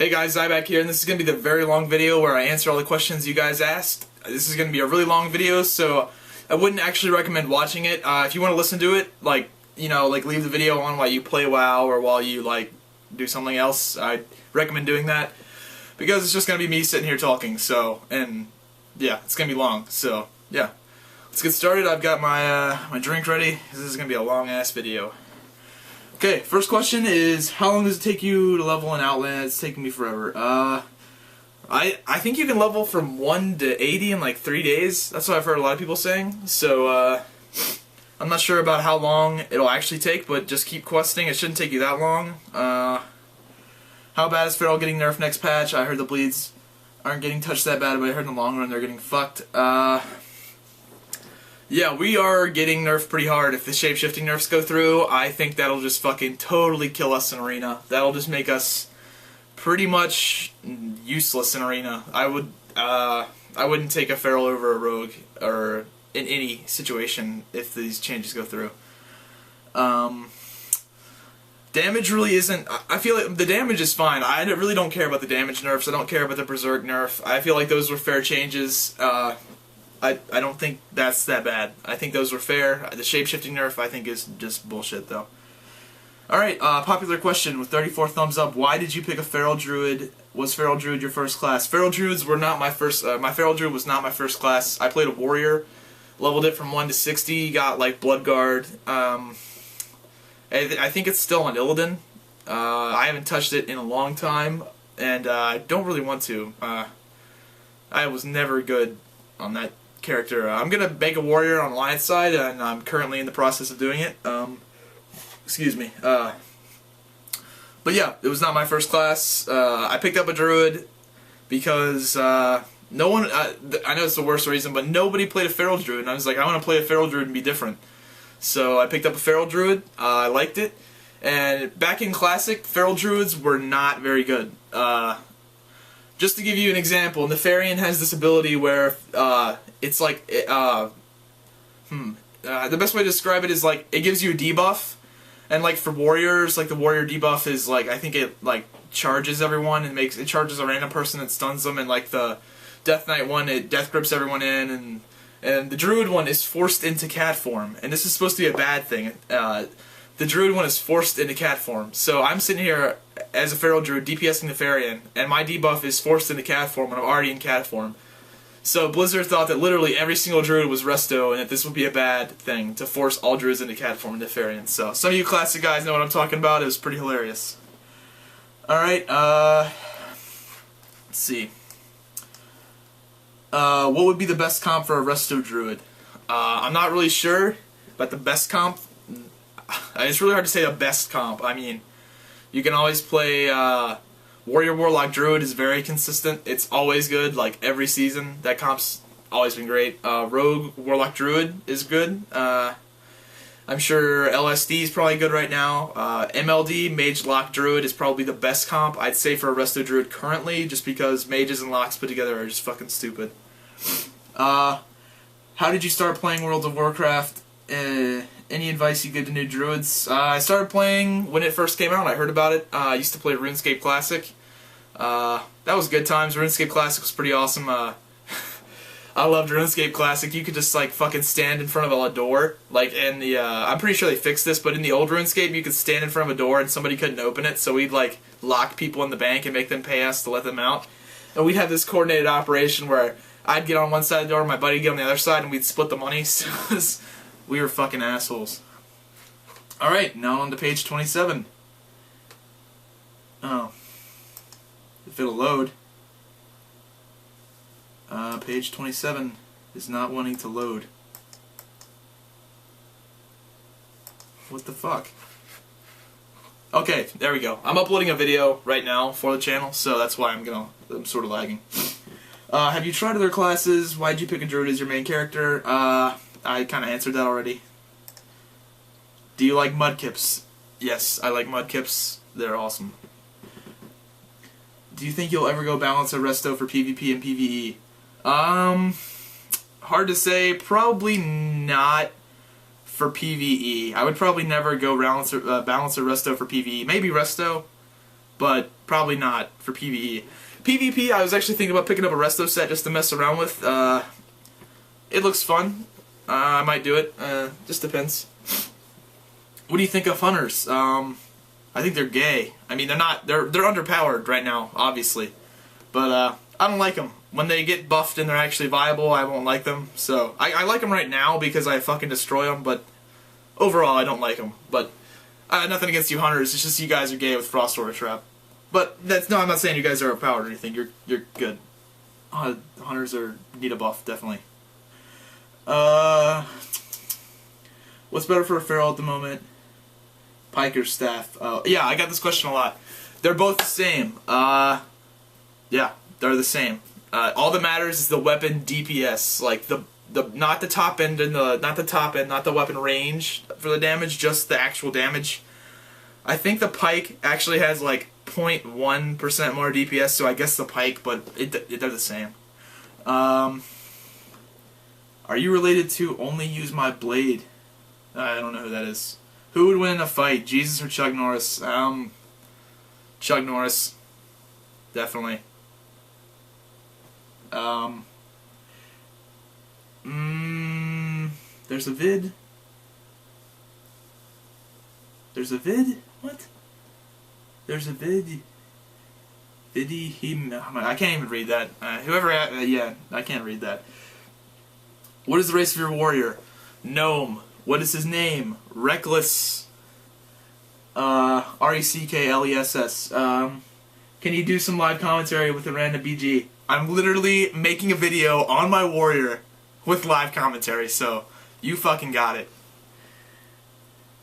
Hey guys, Zybak here, and this is going to be the very long video where I answer all the questions you guys asked. This is going to be a really long video, so I wouldn't actually recommend watching it. If you want to listen to it, like leave the video on while you play WoW or while you, do something else. I'd recommend doing that, because it's just going to be me sitting here talking, and yeah, it's going to be long, so yeah. Let's get started. I've got my drink ready. This is going to be a long-ass video. Okay, first question is, how long does it take you to level in Outland? It's taking me forever. I think you can level from 1 to 80 in like 3 days. That's what I've heard a lot of people saying. So, I'm not sure about how long it'll actually take, but just keep questing. It shouldn't take you that long. How bad is Feral getting nerfed next patch? I heard the bleeds aren't getting touched that bad, but I heard in the long run they're getting fucked. Yeah, we are getting nerfed pretty hard. If the shape-shifting nerfs go through, I think that'll just fucking totally kill us in Arena. That'll just make us pretty much useless in Arena. I wouldn't take a Feral over a Rogue, or in any situation, if these changes go through. Damage really isn't... I feel like the damage is fine. I really don't care about the damage nerfs. I don't care about the Berserk nerf. I feel like those were fair changes. I don't think that's that bad. I think those were fair. The shape-shifting nerf I think is just bullshit though. Alright, popular question with 34 thumbs up. Why did you pick a Feral Druid? Was Feral Druid your first class? Feral Druids were not my first, my Feral Druid was not my first class. I played a Warrior, leveled it from 1 to 60, got like Bloodguard. I think it's still on Illidan. I haven't touched it in a long time, and I don't really want to. I was never good on that character. I'm gonna make a warrior on Alliance side, and I'm currently in the process of doing it. Excuse me. But yeah, it was not my first class. I picked up a Druid because no one. I know it's the worst reason, but nobody played a Feral Druid, and I was like, I want to play a Feral Druid and be different. So I picked up a Feral Druid. I liked it, and back in Classic, Feral Druids were not very good. Just to give you an example, Nefarian has this ability where it's like, the best way to describe it is like, it gives you a debuff, and like for warriors, like the warrior debuff is like, I think it like charges everyone and it charges a random person and stuns them, and like the Death Knight one, it death grips everyone in, and the Druid one is forced into cat form, and this is supposed to be a bad thing. The Druid one is forced into cat form, so I'm sitting here as a Feral Druid DPSing Nefarian, and my debuff is forced into cat form when I'm already in cat form. So Blizzard thought that literally every single Druid was resto, and that this would be a bad thing to force all Druids into cat form in Nefarian. So some of you Classic guys know what I'm talking about. It was pretty hilarious. Alright, let's see. What would be the best comp for a resto Druid? I'm not really sure, but the best comp... It's really hard to say the best comp. I mean, you can always play Warrior Warlock Druid is very consistent. It's always good, like every season. That comp's always been great. Rogue Warlock Druid is good. I'm sure LSD is probably good right now. MLD Mage Lock Druid is probably the best comp I'd say for a Resto Druid currently, just because mages and locks put together are just fucking stupid. How did you start playing World of Warcraft? Any advice you give to new Druids? I started playing when it first came out. I heard about it. I used to play RuneScape Classic. That was good times. RuneScape Classic was pretty awesome. I loved RuneScape Classic. You could just like fucking stand in front of a door. Like in the, I'm pretty sure they fixed this, but in the old RuneScape you could stand in front of a door and somebody couldn't open it, so we'd like lock people in the bank and make them pay us to let them out. And we'd have this coordinated operation where I'd get on one side of the door, my buddy'd get on the other side, and we'd split the money. So we were fucking assholes. Alright, now on to page 27. Oh. If it'll load. Page 27 is not wanting to load. What the fuck? Okay, there we go. I'm uploading a video right now for the channel, so that's why I'm sort of lagging. Have you tried other classes? Why'd you pick a Druid as your main character? I kind of answered that already. Do you like mudkips? Yes, I like mudkips. They're awesome. Do you think you'll ever go balance a resto for PvP and PvE? Hard to say. Probably not for PvE. I would probably never go balance a resto for PvE. Maybe resto. but probably not for PvE. PvP, I was actually thinking about picking up a resto set just to mess around with. It looks fun. I might do it. Just depends. What do you think of hunters? I think they're gay. I mean, they're not. They're underpowered right now, obviously, but I don't like them. When they get buffed and they're actually viable, I won't like them. So I like them right now because I fucking destroy them. But overall, I don't like them. But nothing against you hunters. It's just you guys are gay with Frost Aura Trap. But no, I'm not saying you guys are overpowered or anything. You're good. Hunters need a buff, definitely. What's better for a feral at the moment? Pike or staff? Yeah, I got this question a lot. They're both the same. Yeah, they're the same. All that matters is the weapon DPS, like not the top end and not the weapon range for the damage, just the actual damage. I think the pike actually has like 0.1% more DPS, so I guess the pike, but they're the same. Are you related to Only Use My Blade? I don't know who that is. Who would win in a fight, Jesus or Chuck Norris? Chuck Norris, definitely. There's a vid. There's a vid? What? There's a vid. I can't even read that. Yeah, I can't read that. What is the race of your warrior? Gnome. What is his name? Reckless. R-E-C-K-L-E-S-S. Can you do some live commentary with a random BG? I'm literally making a video on my warrior with live commentary, so you fucking got it.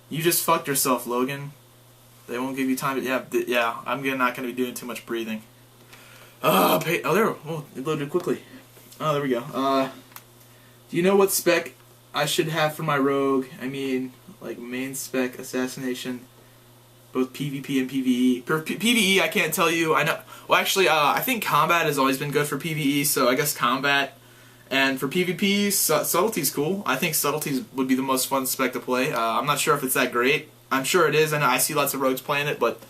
You just fucked yourself, Logan. They won't give you time to... Yeah, I'm not going to be doing too much breathing. Oh, there. Oh, it loaded quickly. Oh, there we go. Do you know what spec I should have for my rogue? I mean, like main spec, assassination, both PvP and PvE. For PvE, I can't tell you. I know. Well, actually, I think combat has always been good for PvE, so I guess combat. And for PvP, subtlety's cool. I think subtleties would be the most fun spec to play. I'm not sure if it's that great. I'm sure it is. I know I see lots of rogues playing it, but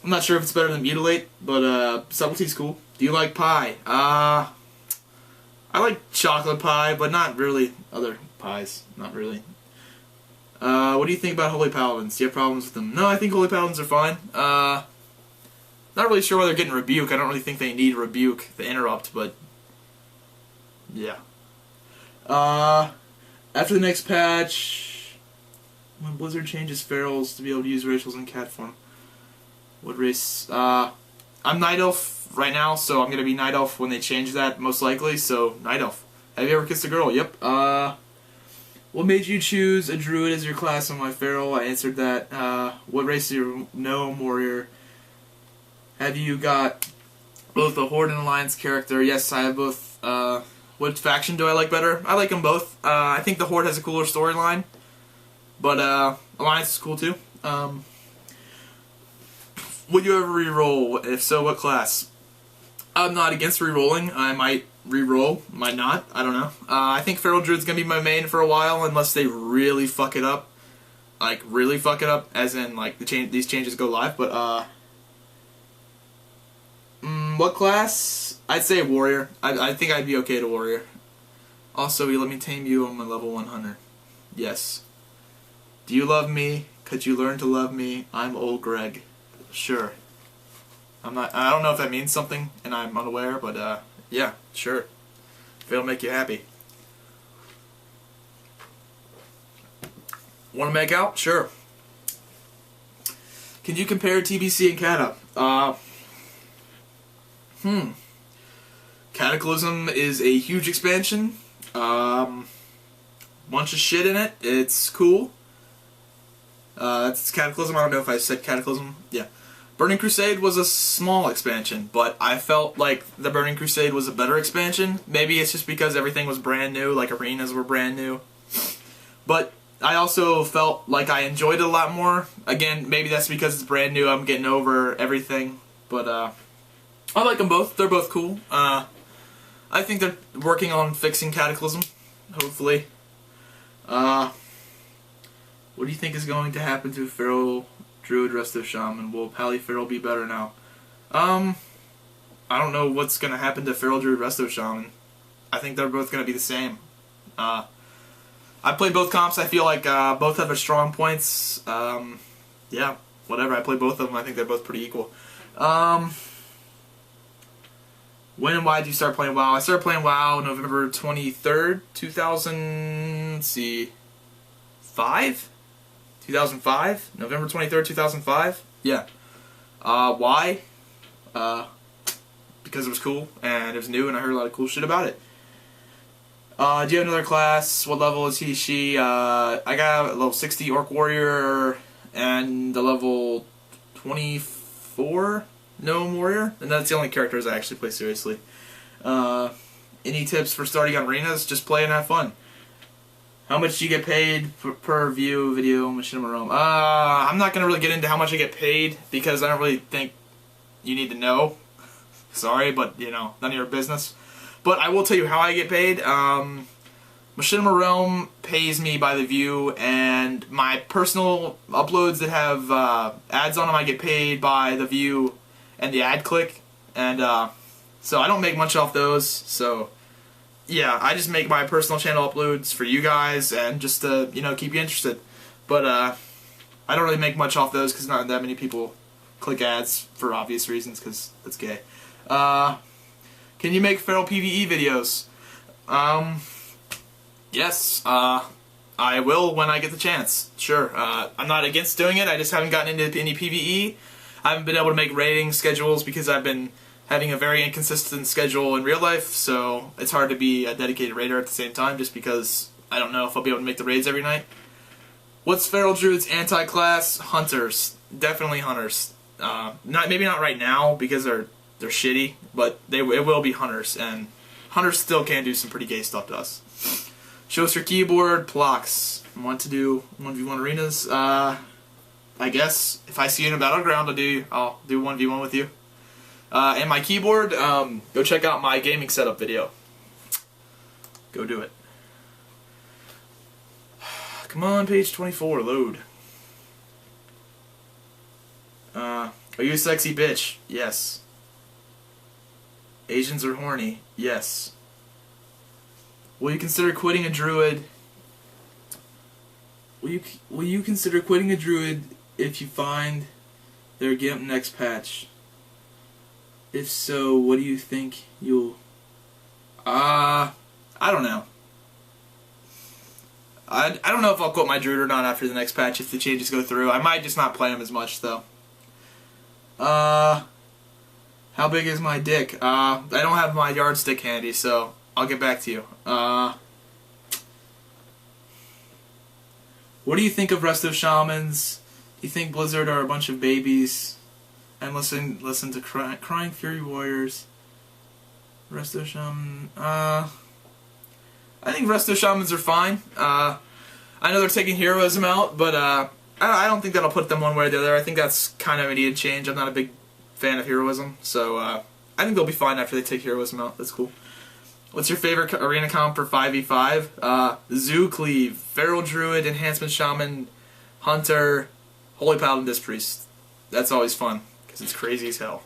I'm not sure if it's better than Mutilate. But subtlety's cool. Do you like pie? I like chocolate pie, but not really other pies. Not really. What do you think about Holy Paladins? Do you have problems with them? No, I think Holy Paladins are fine. Not really sure why they're getting Rebuke. I don't really think they need Rebuke, the Interrupt, but... yeah. After the next patch... when Blizzard changes ferals to be able to use racials in cat form. What race? I'm Night Elf right now, so I'm going to be Night Elf when they change that, most likely, so Night Elf. Have you ever kissed a girl? Yep. What made you choose a Druid as your class on my feral? I answered that. What race is your gnome warrior? Have you got both a Horde and Alliance character? Yes, I have both. What faction do I like better? I like them both. I think the Horde has a cooler storyline, but Alliance is cool too. Would you ever reroll? If so, what class? I'm not against rerolling. I might reroll, might not. I don't know. I think Feral Druid's gonna be my main for a while, unless they really fuck it up. Like really fuck it up, as in like these changes go live. But what class? I'd say warrior. I think I'd be okay to warrior. Also, you let me tame you on my level 100. Yes. Do you love me? Could you learn to love me? I'm old Greg. Sure. I don't know if that means something, and I'm unaware, but yeah, sure. If it'll make you happy. Want to make out? Sure. Can you compare TBC and Cata? Cataclysm is a huge expansion. Bunch of shit in it. It's cool. That's Cataclysm. I don't know if I said Cataclysm. Yeah. Burning Crusade was a small expansion, but I felt like the Burning Crusade was a better expansion. Maybe it's just because everything was brand new, like arenas were brand new. But I also felt like I enjoyed it a lot more. Again, maybe that's because it's brand new, I'm getting over everything. But I like them both. They're both cool. I think they're working on fixing Cataclysm, hopefully. What do you think is going to happen to Feral Druid, Resto Shaman. Will Pally Feral be better now? I don't know what's gonna happen to Feral Druid, Resto Shaman. I think they're both gonna be the same. I played both comps. I feel like both have their strong points. Yeah, whatever. I played both of them. I think they're both pretty equal. When and why did you start playing WoW? I started playing WoW November 23rd, 2000. Let's see, 2005. November 23rd, 2005. Yeah. Why? Because it was cool and it was new and I heard a lot of cool shit about it. Do you have another class? What level is he, she? I got a level 60 Orc Warrior and the level 24 Gnome Warrior, and that's the only characters I actually play seriously. Any tips for starting on arenas? Just play and have fun. How much do you get paid per view video Machinima Realm? I'm not going to really get into how much I get paid because I don't really think you need to know. Sorry, but you know, none of your business. But I will tell you how I get paid. Machinima Realm pays me by the view, and my personal uploads that have ads on them, I get paid by the view and the ad click. And so I don't make much off those. So yeah, I just make my personal channel uploads for you guys and just to, you know, keep you interested. But I don't really make much off those because not that many people click ads for obvious reasons because that's gay. Can you make feral PvE videos? Yes, I will when I get the chance. Sure. I'm not against doing it. I just haven't gotten into any PvE. I haven't been able to make raiding schedules because I've been having a very inconsistent schedule in real life, so it's hard to be a dedicated raider at the same time just because I don't know if I'll be able to make the raids every night. What's Feral Druid's anti-class? Hunters. Definitely hunters. Maybe not right now because they're shitty, but it will be hunters, and hunters still can do some pretty gay stuff to us. Show us your keyboard. Plox. Want to do 1v1 arenas? I guess if I see you in a battleground, I'll do 1v1 with you. And my keyboard, go check out my gaming setup video. Go do it. Come on, page 24, load. Are you a sexy bitch? Yes. Asians are horny? Yes. Will you consider quitting a druid? Will you consider quitting a druid if you find their GIMP next patch? If so, what do you think you'll... I don't know. I don't know if I'll quit my druid or not after the next patch if the changes go through. I might just not play him as much, though. How big is my dick? I don't have my yardstick handy, so I'll get back to you. What do you think of Resto Shamans? Do you think Blizzard are a bunch of babies? And listen to Crying Fury Warriors. Resto Shaman. I think Resto Shamans are fine. I know they're taking heroism out, but I don't think that'll put them one way or the other. I think that's kind of a needed change. I'm not a big fan of heroism, so I think they'll be fine after they take heroism out. That's cool. What's your favorite arena comp for 5v5? Zoo Cleave, Feral Druid, Enhancement Shaman, Hunter, Holy Paladin, Disc Priest. That's always fun, because it's crazy as hell.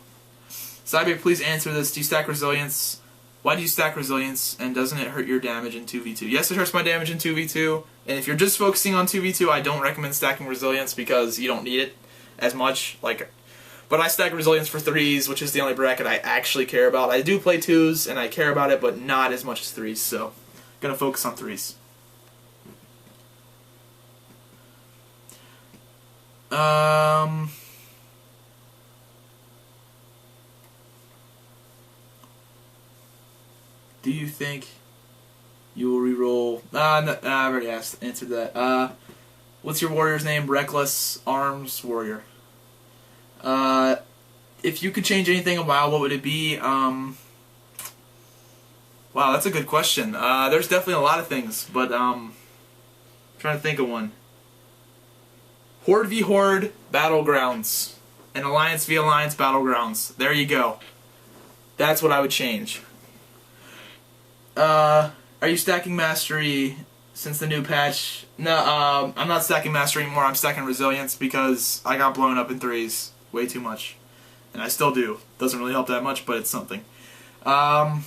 Zybak, please answer this. Do you stack Resilience? Why do you stack Resilience, and doesn't it hurt your damage in 2v2? Yes, it hurts my damage in 2v2, and if you're just focusing on 2v2, I don't recommend stacking Resilience because you don't need it as much. But I stack Resilience for 3s, which is the only bracket I actually care about. I do play 2s, and I care about it, but not as much as 3s, so I'm going to focus on 3s. Do you think you will reroll? No, I've already answered that. What's your warrior's name? Reckless Arms Warrior. If you could change anything in WoW, what would it be? Wow, that's a good question. There's definitely a lot of things, but I'm trying to think of one. Horde v Horde Battlegrounds. And Alliance v Alliance Battlegrounds. There you go. That's what I would change. Are you stacking Mastery since the new patch. No, I'm not stacking mastery anymore. I'm stacking resilience because I got blown up in 3s way too much, and I still do. Doesn't really help that much, but it's something. What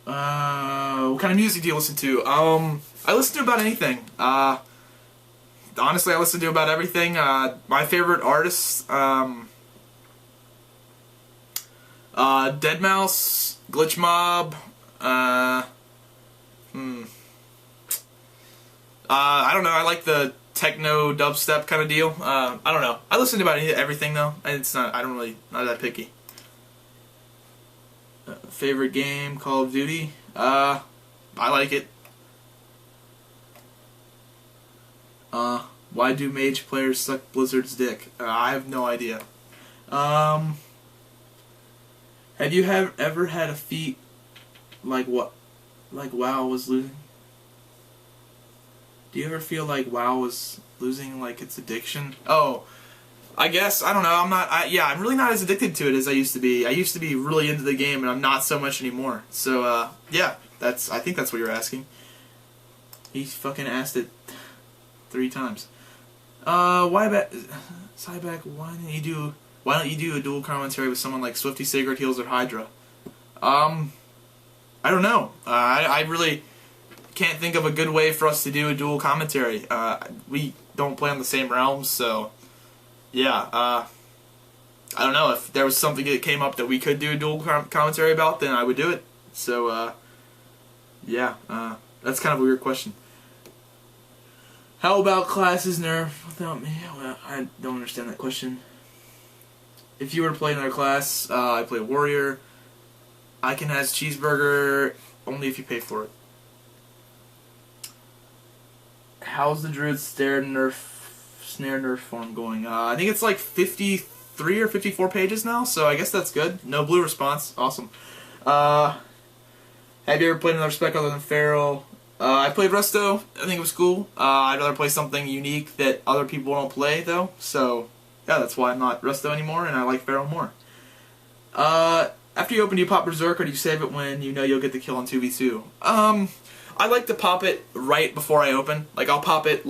kind of music do you listen to? I listen to about anything. Honestly, I listen to about everything. My favorite artists, Deadmau5, Glitch Mob, I don't know, I like the techno dubstep kind of deal. I don't know. I listen to about everything though, and it's not, not that picky. Favorite game, Call of Duty? I like it. Why do mage players suck Blizzard's dick? I have no idea. Have you ever had a feat like WoW was losing? Do you ever feel like WoW was losing like its addiction? Oh, I guess, I don't know, I'm really not as addicted to it as I used to be. I used to be really into the game, and I'm not so much anymore. So, yeah, I think that's what you're asking. He fucking asked it 3 times. Zybak, why don't you do a dual commentary with someone like Swifty, Sigurd, Heals, or Hydra? I don't know. I really can't think of a good way for us to do a dual commentary. We don't play on the same realms, so yeah. I don't know, if there was something that came up that we could do a dual commentary about, then I would do it. So yeah, that's kind of a weird question. How about classes Nerf without me? Well, I don't understand that question. If you were to play another class, I play Warrior. I can has Cheeseburger only if you pay for it. How's the Druid snare Nerf form going? I think it's like 53 or 54 pages now, so I guess that's good. No blue response. Awesome. Have you ever played another Spec other than Feral? I played Resto. I think it was cool. I'd rather play something unique that other people don't play, though. So, yeah, that's why I'm not Resto anymore, and I like Feral more. After you open, do you pop Berserk, or do you save it when you know you'll get the kill on 2v2? I like to pop it right before I open. Like, I'll pop it,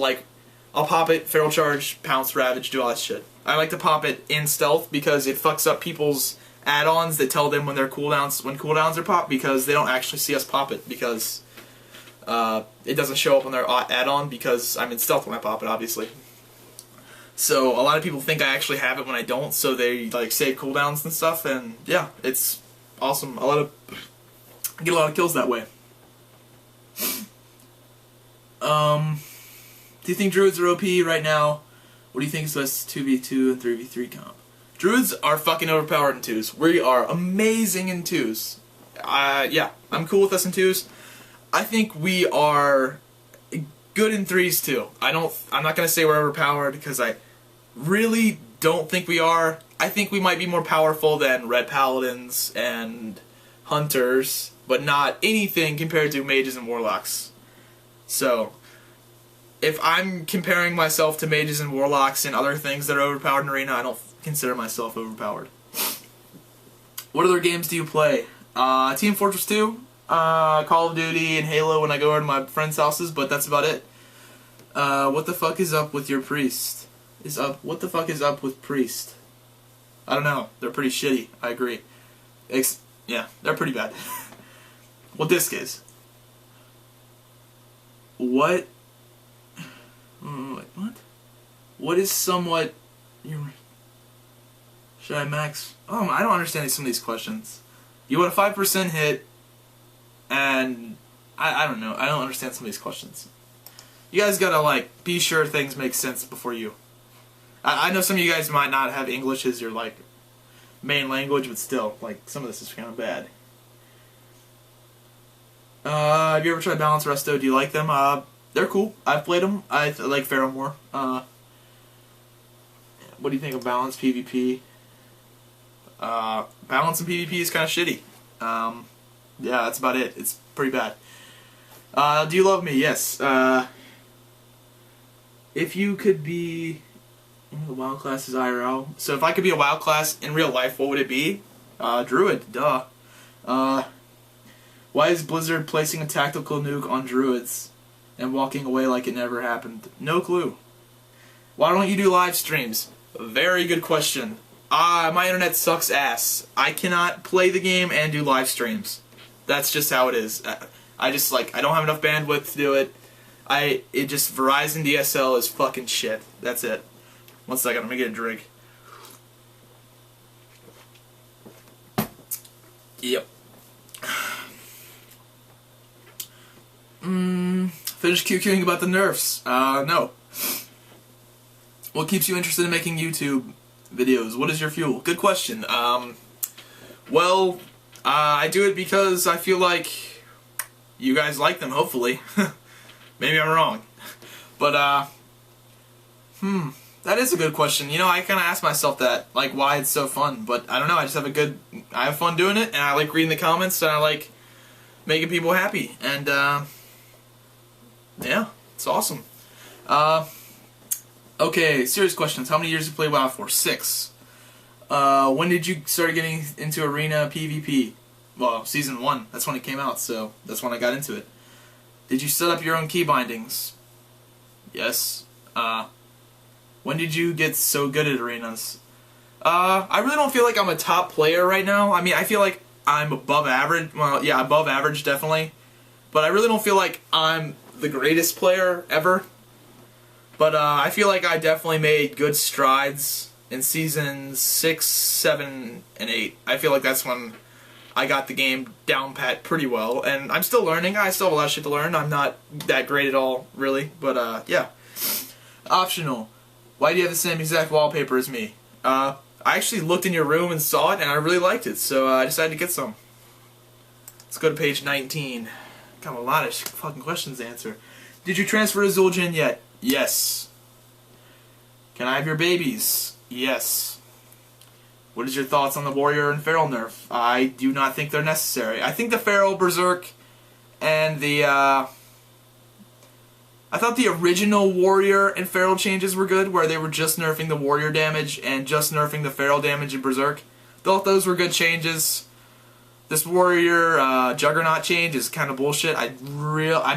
Feral Charge, Pounce, Ravage, do all that shit. I like to pop it in stealth because it fucks up people's add-ons that tell them when cooldowns are popped, because they don't actually see us pop it, because it doesn't show up on their add-on because I'm in stealth when I pop it, obviously. So a lot of people think I actually have it when I don't, so they like save cooldowns and stuff, and yeah, it's awesome. I get a lot of kills that way. Do you think Druids are OP right now? What do you think is best 2v2 and 3v3 comp? Druids are fucking overpowered in 2s. We are amazing in 2s. Yeah, I'm cool with us in 2s. I think we are good in 3s too. I'm not gonna say we're overpowered because I really don't think we are. I think we might be more powerful than Red Paladins and Hunters, but not anything compared to Mages and Warlocks. So, if I'm comparing myself to Mages and Warlocks and other things that are overpowered in Arena, I don't consider myself overpowered. What other games do you play? Team Fortress 2, Call of Duty, and Halo when I go over to my friends' houses, but that's about it. What the fuck is up with your priest? What the fuck is up with priest? I don't know. They're pretty shitty. I agree. Yeah, they're pretty bad. What disc is? What? What? What is somewhat? Should I max? Oh, I don't understand some of these questions. You want a 5% hit, and I don't know. I don't understand some of these questions. You guys gotta like be sure things make sense before you. I know some of you guys might not have English as your like main language, but still, like some of this is kind of bad. Have you ever tried Balance Resto? Do you like them? They're cool. I've played them. I like Feral more. What do you think of Balance PvP? Balance and PvP is kind of shitty. Yeah, that's about it. It's pretty bad. Do you love me? Yes. If you could be one of the WoW classes IRL. So if I could be a WoW class in real life, what would it be? Druid. Duh. What Why is Blizzard placing a tactical nuke on Druids and walking away like it never happened? No clue. Why don't you do live streams? Very good question. My internet sucks ass. I cannot play the game and do live streams. That's just how it is. I don't have enough bandwidth to do it. Verizon DSL is fucking shit. That's it. One second, I'm gonna get a drink. Yep. Finish QQing about the nerfs. No. What keeps you interested in making YouTube videos? What is your fuel? Good question. Well, I do it because I feel like you guys like them, hopefully. Maybe I'm wrong. But, that is a good question. You know, I kind of ask myself that, like, why it's so fun. But, I don't know, I have fun doing it, and I like reading the comments, and I like making people happy. And, yeah, it's awesome. Okay, serious questions. How many years did you play WoW for? 6. When did you start getting into Arena PvP? Well, Season 1. That's when it came out, so that's when I got into it. Did you set up your own key bindings? Yes. When did you get so good at arenas? I really don't feel like I'm a top player right now. I mean, I feel like I'm above average. Well, yeah, above average, definitely. But I really don't feel like I'm the greatest player ever. But I feel like I definitely made good strides in Seasons 6, 7, and 8. I feel like that's when I got the game down pat pretty well. And I'm still learning. I still have a lot of shit to learn. I'm not that great at all, really. But, yeah. Optional. Why do you have the same exact wallpaper as me? I actually looked in your room and saw it, and I really liked it. So I decided to get some. Let's go to page 19. Got a lot of fucking questions to answer. Did you transfer to Zul'jin yet? Yes. Can I have your babies? Yes. What is your thoughts on the Warrior and Feral nerf? I do not think they're necessary. I think the Feral, Berserk, and the, I thought the original Warrior and Feral changes were good, where they were just nerfing the Warrior damage and just nerfing the Feral damage in Berserk. Thought those were good changes. This Warrior Juggernaut change is kind of bullshit. I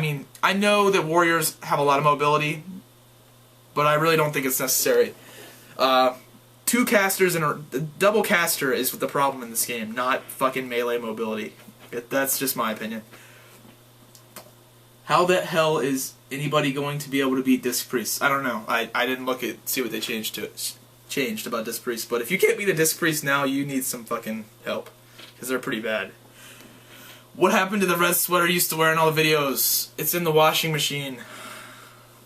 mean, I know that Warriors have a lot of mobility, but I really don't think it's necessary. 2 casters and a double caster is the problem in this game, not fucking melee mobility. That's just my opinion. How the hell is anybody going to be able to beat Disc Priests? I don't know. I didn't see what they changed about Disc Priests, but if you can't beat a Disc Priest now, you need some fucking help. Because they're pretty bad. What happened to the red sweater you used to wear in all the videos? It's in the washing machine.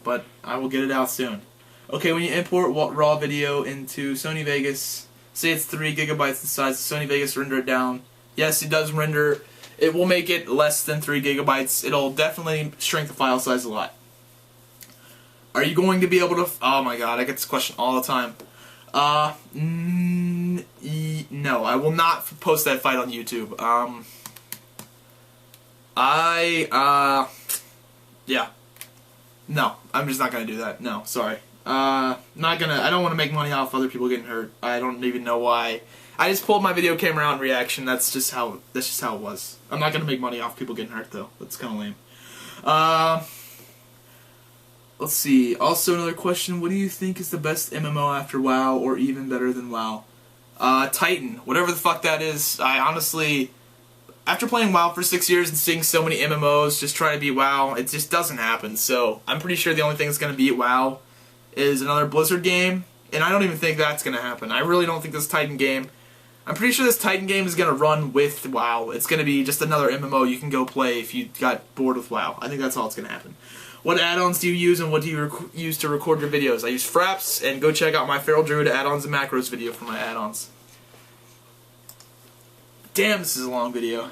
But I will get it out soon. Okay, when you import raw video into Sony Vegas, say it's 3 gigabytes in size, Sony Vegas render it down. Yes, it does render. It will make it less than 3 gigabytes. It'll definitely shrink the file size a lot. Are you going to be able to... Oh my god, I get this question all the time. No, I will not post that fight on YouTube. Yeah. No, I'm just not gonna do that. No, sorry. I don't want to make money off other people getting hurt. I don't even know why. I just pulled my video camera out in reaction. That's just how it was. I'm not gonna make money off people getting hurt though. That's kind of lame. Let's see. Also another question. What do you think is the best MMO after WoW, or even better than WoW? Titan. Whatever the fuck that is. I honestly, after playing WoW for 6 years and seeing so many MMOs just try to beat WoW, it just doesn't happen. So I'm pretty sure the only thing that's going to beat WoW is another Blizzard game, and I don't even think that's going to happen. I really don't think this Titan game... I'm pretty sure this Titan game is going to run with WoW. It's going to be just another MMO you can go play if you got bored with WoW. I think that's all that's going to happen. What add-ons do you use, and what do you use to record your videos? I use Fraps, and go check out my Feral Druid add-ons and macros video for my add-ons. Damn, this is a long video.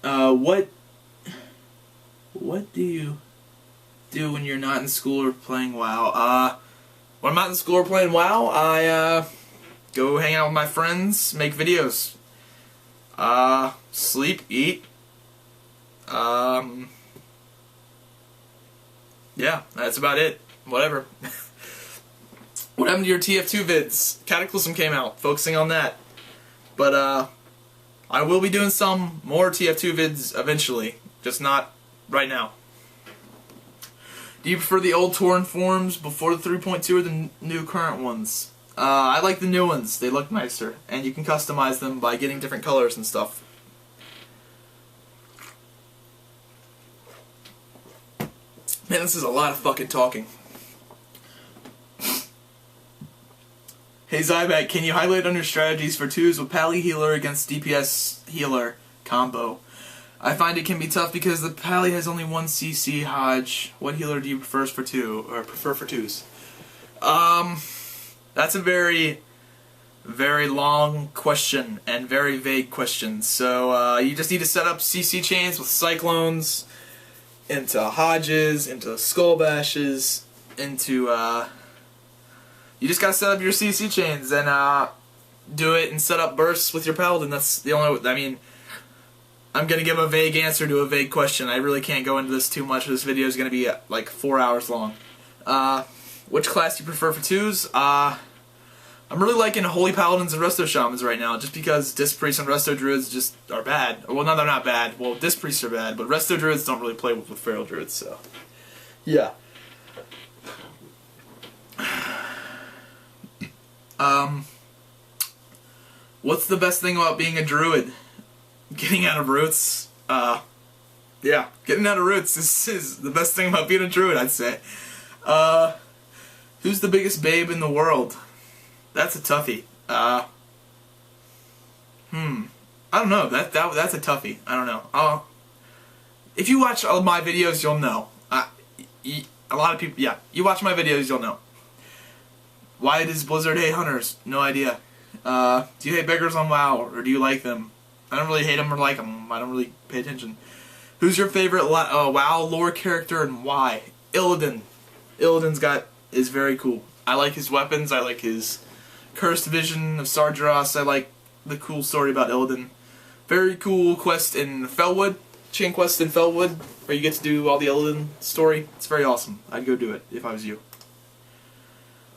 What do you do when you're not in school or playing WoW? When I'm not in school or playing WoW, I go hang out with my friends, make videos. Sleep, eat. Yeah, that's about it. Whatever. What happened to your TF2 vids? Cataclysm came out, focusing on that. But, I will be doing some more TF2 vids eventually, just not right now. Do you prefer the old torn forms before the 3.2 or the new current ones? I like the new ones. They look nicer, and you can customize them by getting different colors and stuff. Man, this is a lot of fucking talking. Hey Zybak, can you highlight on your strategies for 2s with Pally Healer against DPS Healer combo? I find it can be tough because the Pally has only 1 CC Hodge. What healer do you prefer for 2s? That's a very, very long question and very vague question. So you just need to set up CC chains with Cyclones into Hodges, into Skull Bashes, into you just gotta set up your CC chains and do it and set up bursts with your Paladin. That's the only. I mean, I'm gonna give a vague answer to a vague question. I really can't go into this too much. This video is gonna be like 4 hours long. Which class do you prefer for 2s? I'm really liking Holy Paladins and Resto Shamans right now, just because Disc Priests and Resto Druids just are bad. Well, no, they're not bad. Well, Disc Priests are bad, but Resto Druids don't really play with Feral Druids, so yeah. What's the best thing about being a druid? Getting out of roots. Yeah, getting out of roots is the best thing about being a druid, I'd say. Who's the biggest babe in the world? That's a toughie. I don't know. That's a toughie. I don't know. If you watch all of my videos, you'll know. A lot of people, yeah, you watch my videos, you'll know. Why does Blizzard hate hunters? No idea. Do you hate beggars on WoW, or do you like them? I don't really hate them or like them. I don't really pay attention. Who's your favorite WoW lore character and why? Illidan. Illidan's is very cool. I like his weapons. I like his Cursed Vision of Sargeras. I like the cool story about Illidan. Very cool quest in Felwood. Chain quest in Felwood, where you get to do all the Illidan story. It's very awesome. I'd go do it if I was you.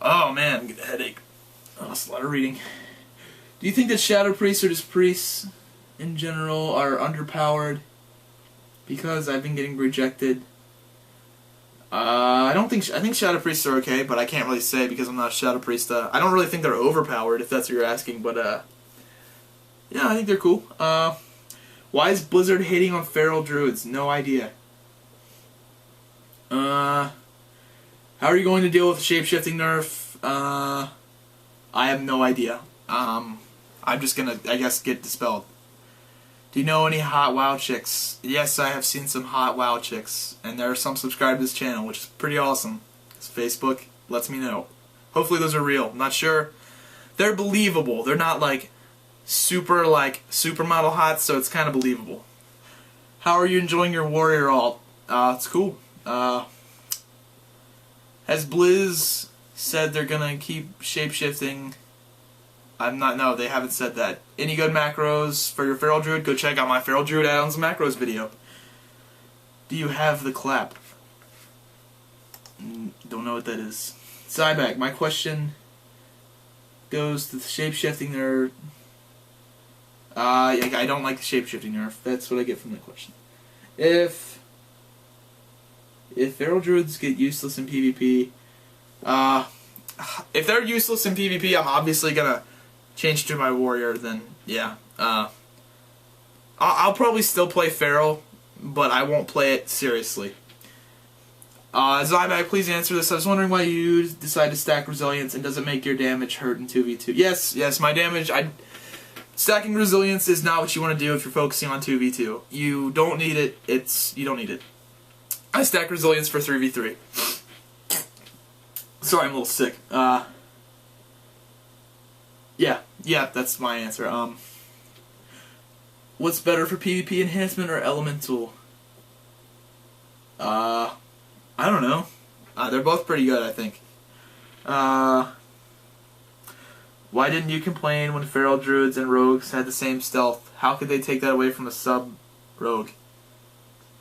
Oh man, I'm getting a headache. Oh, that's a lot of reading. Do you think that Shadow Priests or just priests in general are underpowered? Because I've been getting rejected. I think Shadow Priests are okay, but I can't really say because I'm not a Shadow Priest. I don't really think they're overpowered, if that's what you're asking, but yeah, I think they're cool. Why is Blizzard hating on Feral Druids? No idea. How are you going to deal with the shape-shifting nerf? I have no idea. I'm just gonna, I guess, get dispelled. Do you know any hot WoW chicks? Yes, I have seen some hot WoW chicks, and there are some subscribed to this channel, which is pretty awesome. Because Facebook lets me know. Hopefully those are real. I'm not sure. They're believable. They're not like supermodel hot, so it's kind of believable. How are you enjoying your warrior alt? It's cool. Has Blizz said they're gonna keep shapeshifting? No, they haven't said that. Any good macros for your Feral Druid? Go check out my Feral Druid add-ons and macros video. Do you have the clap? Don't know what that is. Zybak, my question goes to the shapeshifting nerf. I don't like the shapeshifting nerf. That's what I get from that question. If Feral Druids get useless in PvP, if they're useless in PvP, I'm obviously gonna change to my warrior. Then yeah, I'll probably still play Feral, but I won't play it seriously. Zybak, please answer this. I was wondering why you decide to stack resilience, and does it make your damage hurt in 2v2? Yes, my damage. Stacking resilience is not what you want to do if you're focusing on 2v2. You don't need it. You don't need it. I stack resilience for 3v3. Sorry, I'm a little sick. Yeah, that's my answer. What's better for PvP, enhancement or elemental? I don't know. They're both pretty good, I think. Why didn't you complain when Feral Druids and Rogues had the same stealth? How could they take that away from a sub-rogue?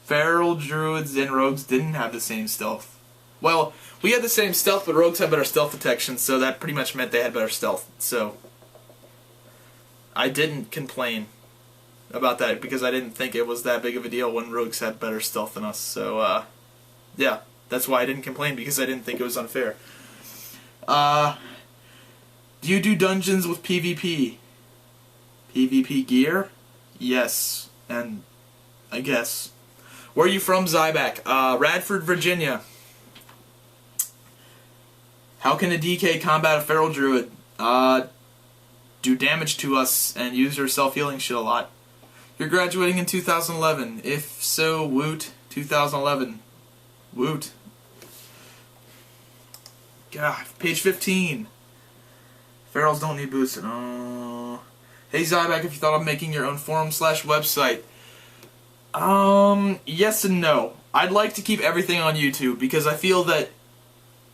Feral Druids and Rogues didn't have the same stealth. Well, we had the same stealth, but Rogues had better stealth detection, so that pretty much meant they had better stealth. So, I didn't complain. about that because I didn't think it was that big of a deal when rogues had better stealth than us. So, yeah, that's why I didn't complain, because I didn't think it was unfair. Do you do dungeons with PvP? PvP gear? Yes, and I guess. Where are you from, Zybak? Radford, Virginia. How can a DK combat a feral druid? Do damage to us and use your self-healing shit a lot. You're graduating in 2011. If so, woot. 2011. Woot. God, page 15. Ferals don't need boosting. Oh. Hey Zybak, if you thought of making your own forum/website. Yes and no. I'd like to keep everything on YouTube because I feel that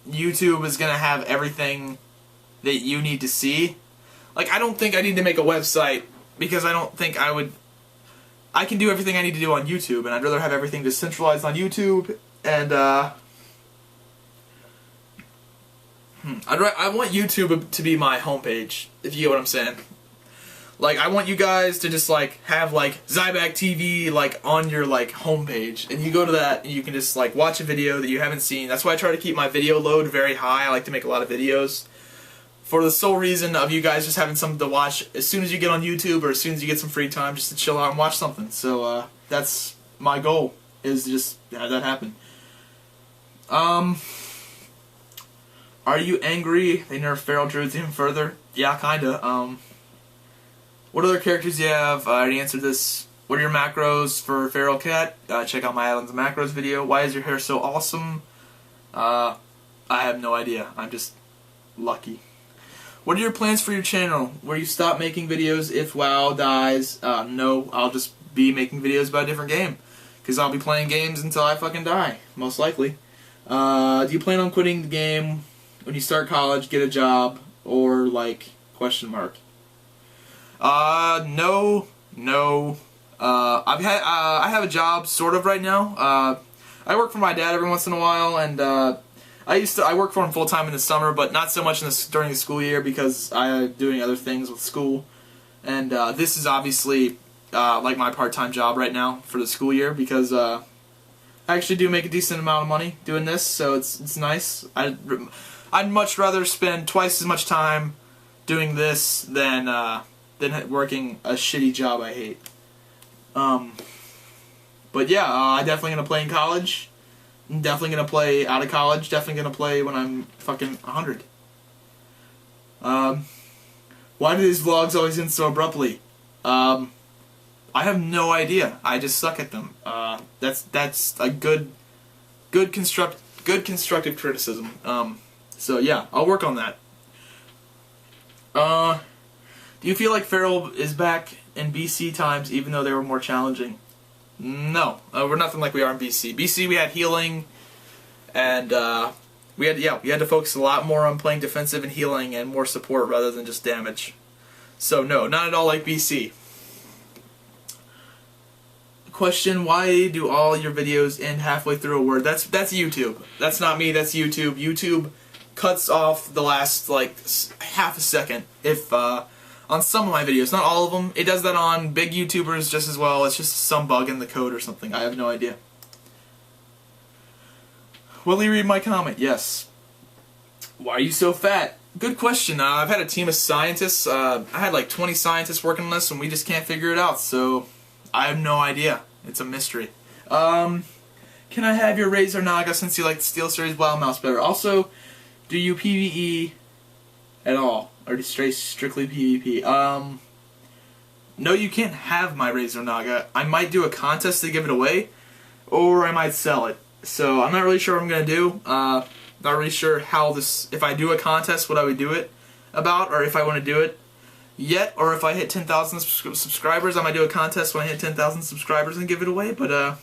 YouTube is gonna have everything that you need to see. Like, I don't think I need to make a website because I don't think I would. I can do everything I need to do on YouTube, and I'd rather have everything decentralized on YouTube. And I want YouTube to be my homepage, if you get what I'm saying. Like, I want you guys to just, like, have, like, ZybakTV, like, on your, like, homepage. And you go to that, and you can just, like, watch a video that you haven't seen. That's why I try to keep my video load very high. I like to make a lot of videos. For the sole reason of you guys just having something to watch as soon as you get on YouTube, or as soon as you get some free time, just to chill out and watch something. So, that's my goal, is to just have that happen. Are you angry they nerfed feral druids even further? Yeah, kinda. What other characters do you have? I already answered this. What are your macros for feral cat? Check out my Islands of Macros video. Why is your hair so awesome? I have no idea. I'm just lucky. What are your plans for your channel? Where you stop making videos if WoW dies? No, I'll just be making videos about a different game. Because I'll be playing games until I fucking die, most likely. Do you plan on quitting the game when you start college, get a job, or, like, question mark? No. I have a job, sort of, right now. I work for my dad every once in a while, and, I work for him full-time in the summer, but not so much during the school year because I'm doing other things with school. And, this is obviously, like my part-time job right now for the school year because, I actually do make a decent amount of money doing this, so it's nice. I'd much rather spend twice as much time doing this than working a shitty job I hate. But yeah, I'm definitely gonna play in college. I'm definitely gonna play out of college. Definitely gonna play when I'm fucking 100. Why do these vlogs always end so abruptly? I have no idea. I just suck at them. That's a good constructive criticism. So yeah, I'll work on that. Do you feel like Feral is back in BC times, even though they were more challenging? No, we're nothing like we are in BC. BC, we had healing, and we had to focus a lot more on playing defensive and healing and more support rather than just damage. So no, not at all like BC. Question: why do all your videos end halfway through a word? That's YouTube. That's not me. That's YouTube. YouTube cuts off the last like half a second if on some of my videos, not all of them. It does that on big YouTubers just as well. It's just some bug in the code or something. I have no idea. Will you read my comment? Yes. Why are you so fat? Good question. I've had a team of scientists. I had like 20 scientists working on this, and we just can't figure it out. So I have no idea. It's a mystery. Can I have your Razor Naga since you like the SteelSeries Wild Mouse better? Also, do you PvE at all? Or strictly PvP? No, you can't have my Razor Naga. I might do a contest to give it away, or I might sell it. So I'm not really sure what I'm gonna do. Not really sure how this. If I do a contest, what I would do it about, or if I want to do it yet, or if I hit 10,000 subscribers, I might do a contest when I hit 10,000 subscribers and give it away. But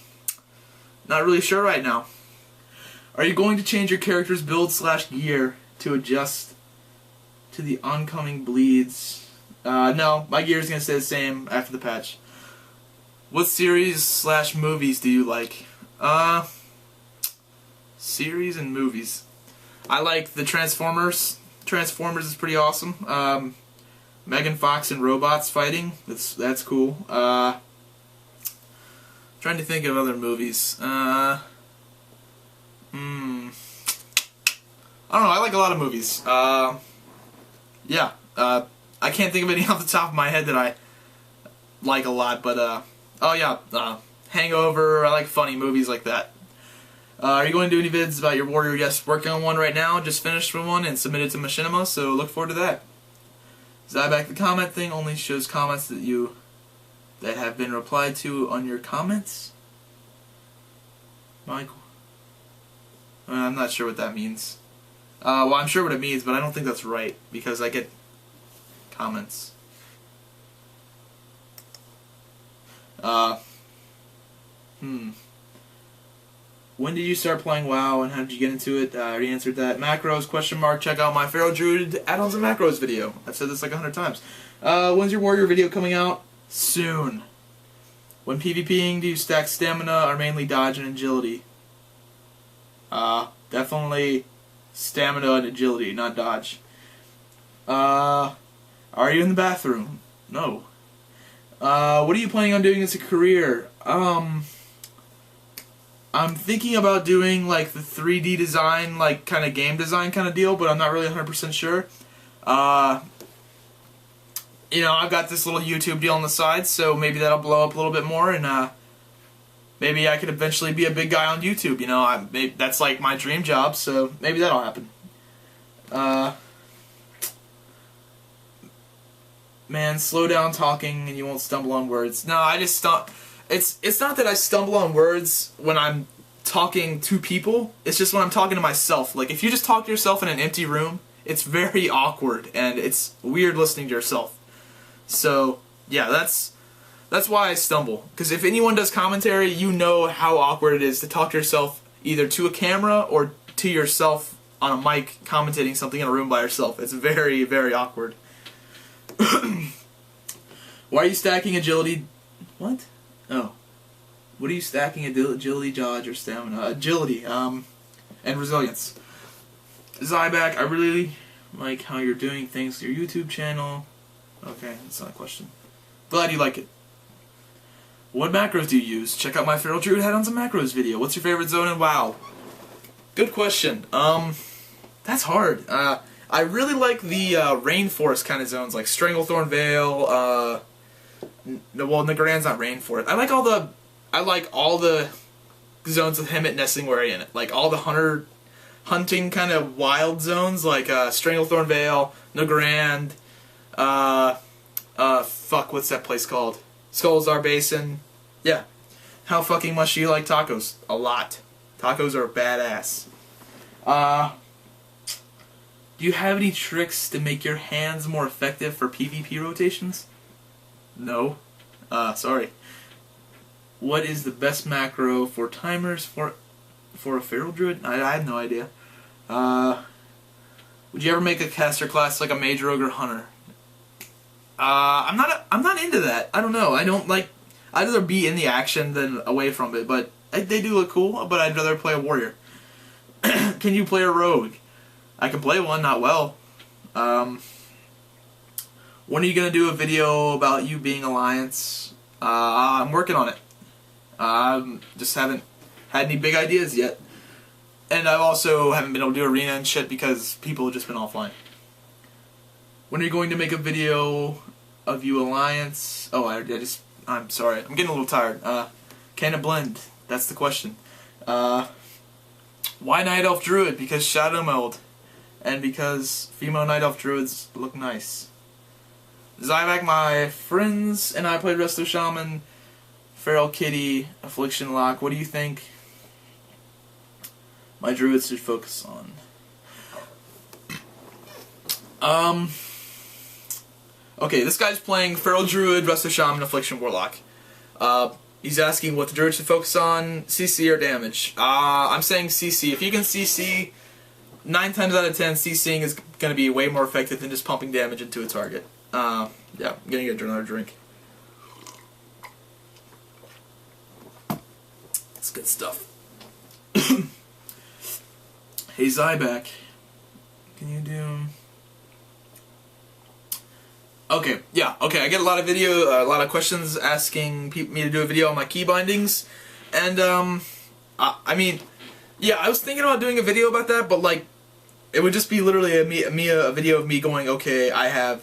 not really sure right now. Are you going to change your character's build/gear to adjust to the oncoming bleeds? No, my gear is going to stay the same after the patch. What series/movies do you like? Series and movies. I like the Transformers. Transformers is pretty awesome. Megan Fox and robots fighting. That's cool. Trying to think of other movies. I don't know. I like a lot of movies. Yeah. I can't think of any off the top of my head that I like a lot, but oh yeah, Hangover. I like funny movies like that. Are you going to do any vids about your warrior? Yes, working on one right now. Just finished one and submitted to Machinima, so look forward to that. Zybak, the comment thing only shows comments that have been replied to on your comments. Michael, I'm not sure what that means. Well, I'm sure what it means, but I don't think that's right because I get comments. When did you start playing WoW and how did you get into it? I already answered that. Macros, question mark, check out my Feral Druid add-ons and macros video. I've said this like 100 times. When's your warrior video coming out? Soon. When PvPing, do you stack stamina or mainly dodge and agility? Definitely stamina and agility, not dodge. Are you in the bathroom? No. What are you planning on doing as a career? I'm thinking about doing like the 3D design, like kind of game design kind of deal, but I'm not really 100% sure. You know, I've got this little YouTube deal on the side, so maybe that'll blow up a little bit more, and maybe I could eventually be a big guy on YouTube. You know, that's like my dream job, so maybe that'll happen. Man, slow down talking and you won't stumble on words. No, I just It's not that I stumble on words when I'm talking to people. It's just when I'm talking to myself. Like, if you just talk to yourself in an empty room, it's very awkward, and it's weird listening to yourself. So, yeah, that's why I stumble. Because if anyone does commentary, you know how awkward it is to talk to yourself either to a camera or to yourself on a mic commentating something in a room by yourself. It's very, very awkward. Why are you stacking agility? What? Oh. What are you stacking? Agility, dodge, or stamina? Agility, and resilience. Zybak, I really like how you're doing things to your YouTube channel. Okay, that's not a question. Glad you like it. What macros do you use? Check out my Feral Druid add-ons and macros video. What's your favorite zone in WoW? Good question. That's hard. I really like the rainforest kind of zones, like Stranglethorn Vale, well, Nagran's not rainforest. I like all the zones with Hemet Nestingwary in it. Like all the hunting kind of wild zones, like Stranglethorn Vale, Nagrand, fuck, what's that place called? Skullzar Basin. Yeah. How fucking much do you like tacos? A lot. Tacos are badass. Do you have any tricks to make your hands more effective for PvP rotations? No. Sorry. What is the best macro for timers for a Feral Druid? I have no idea. Would you ever make a caster class like a Mage Rogue or Hunter? I'm not into that. I don't know. I don't like. I'd rather be in the action than away from it. But they do look cool. But I'd rather play a warrior. Can you play a rogue? I can play one, not well. When are you gonna do a video about you being Alliance? I'm working on it. Just haven't had any big ideas yet. And I also haven't been able to do arena and shit because people have just been offline. When are you going to make a video of you Alliance? Oh, I'm sorry. I'm getting a little tired. Can it blend? That's the question. Why Night Elf Druid? Because Shadow Meld. And because female Night Elf Druids look nice. Zybak, my friends and I played Resto Shaman, Feral Kitty, Affliction Lock. What do you think my Druids should focus on? Okay, this guy's playing Feral Druid, Resto Shaman, Affliction Warlock. He's asking what the Druid should focus on, CC or damage. I'm saying CC. If you can CC, 9 times out of 10, CCing is going to be way more effective than just pumping damage into a target. Yeah, I'm going to get another drink. It's good stuff. Hey Zybak, can you do... Okay, yeah, okay. I get a lot of questions asking me to do a video on my key bindings, and I mean, yeah, I was thinking about doing a video about that, but like, it would just be literally a video of me going, okay, I have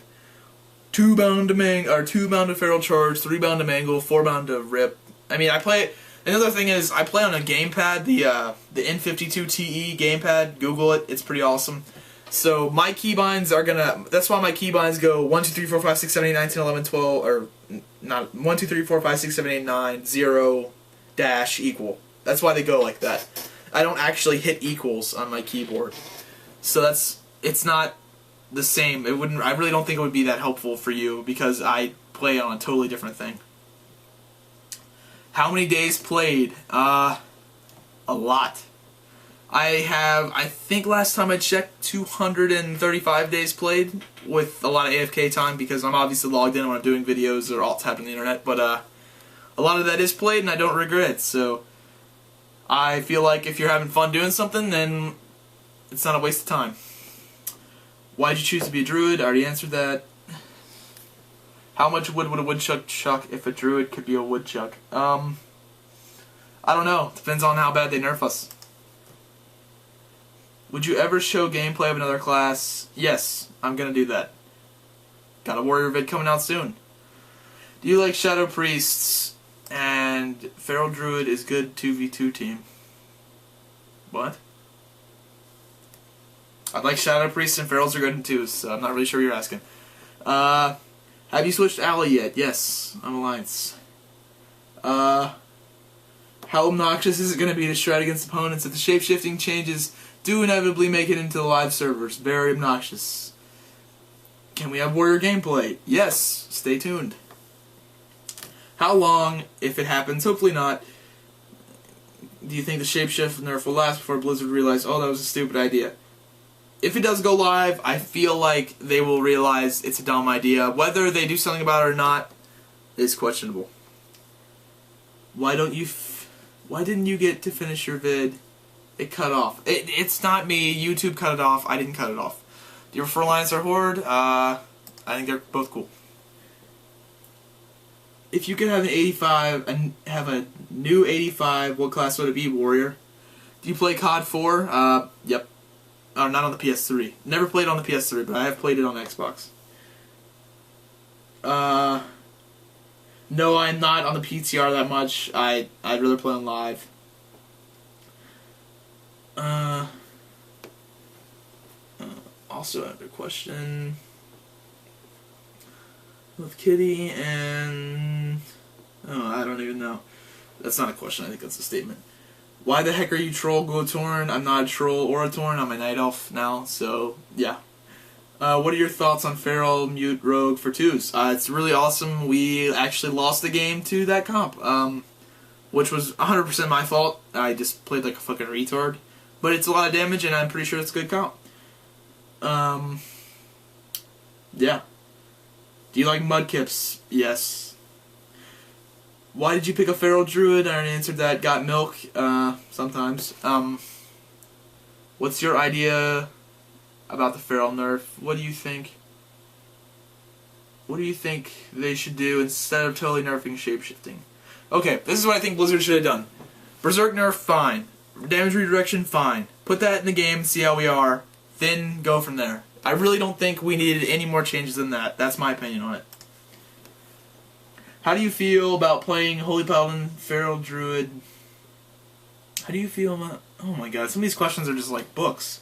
2 bound to feral charge, 3 bound to mangle, 4 bound to rip. I mean, I play. Another thing is, I play on a gamepad, the N52TE gamepad. Google it; it's pretty awesome. So my keybinds are gonna. That's why my keybinds go 1, 2, 3, 4, 5, 6, 7, 8, 9, 10, 11, 12, or not 1, 2, 3, 4, 5, 6, 7, 8, 9, 0, dash, equal. That's why they go like that. I don't actually hit equals on my keyboard, so it's not the same. It wouldn't. I really don't think it would be that helpful for you because I play on a totally different thing. How many days played? A lot. I think last time I checked, 235 days played with a lot of AFK time because I'm obviously logged in when I'm doing videos or alt tapping the internet, but a lot of that is played and I don't regret it, so I feel like if you're having fun doing something, then it's not a waste of time. Why did you choose to be a druid? I already answered that. How much wood would a woodchuck chuck if a druid could be a woodchuck? I don't know. Depends on how bad they nerf us. Would you ever show gameplay of another class? Yes, I'm gonna do that. Got a warrior vid coming out soon. Do you like shadow priests? And feral druid is good 2v2 team. What? I'd like shadow priests and ferals are good in 2s, so I'm not really sure what you're asking. Have you switched ally yet? Yes, I'm Alliance. How obnoxious is it going to be to shred against opponents if the shape-shifting changes do inevitably make it into the live servers? Very obnoxious. Can we have warrior gameplay? Yes, stay tuned. How long, if it happens, hopefully not, do you think the shapeshift nerf will last before Blizzard realize, oh, that was a stupid idea? If it does go live, I feel like they will realize it's a dumb idea. Whether they do something about it or not is questionable. Why didn't you get to finish your vid? It cut off. It's not me. YouTube cut it off. I didn't cut it off. Do you prefer Alliance or Horde? I think they're both cool. If you could have an 85 and have a new 85, what class would it be? Warrior. Do you play COD 4? Yep. Not on the PS3. Never played on the PS3, but I have played it on Xbox. No, I'm not on the PTR that much. I'd rather play on live. Also another question with Kitty and I don't even know. That's not a question. I think that's a statement. Why the heck are you troll go Torn? I'm not a troll or a Torn. I'm a night elf now, so yeah. What are your thoughts on Feral Mute Rogue for 2s? It's really awesome. We actually lost the game to that comp, which was 100% my fault. I just played like a fucking retard. But it's a lot of damage, and I'm pretty sure it's a good comp. Yeah. Do you like mudkips? Yes. Why did you pick a feral druid? I already answered that. Got milk, sometimes. What's your idea about the feral nerf? What do you think? What do you think they should do instead of totally nerfing shapeshifting? Okay, this is what I think Blizzard should have done. Berserk nerf, fine. Damage redirection, fine. Put that in the game, see how we are, then go from there. I really don't think we needed any more changes than that. That's my opinion on it. How do you feel about playing Holy Paladin, Feral Druid? How do you feel about... Oh my god, some of these questions are just like books.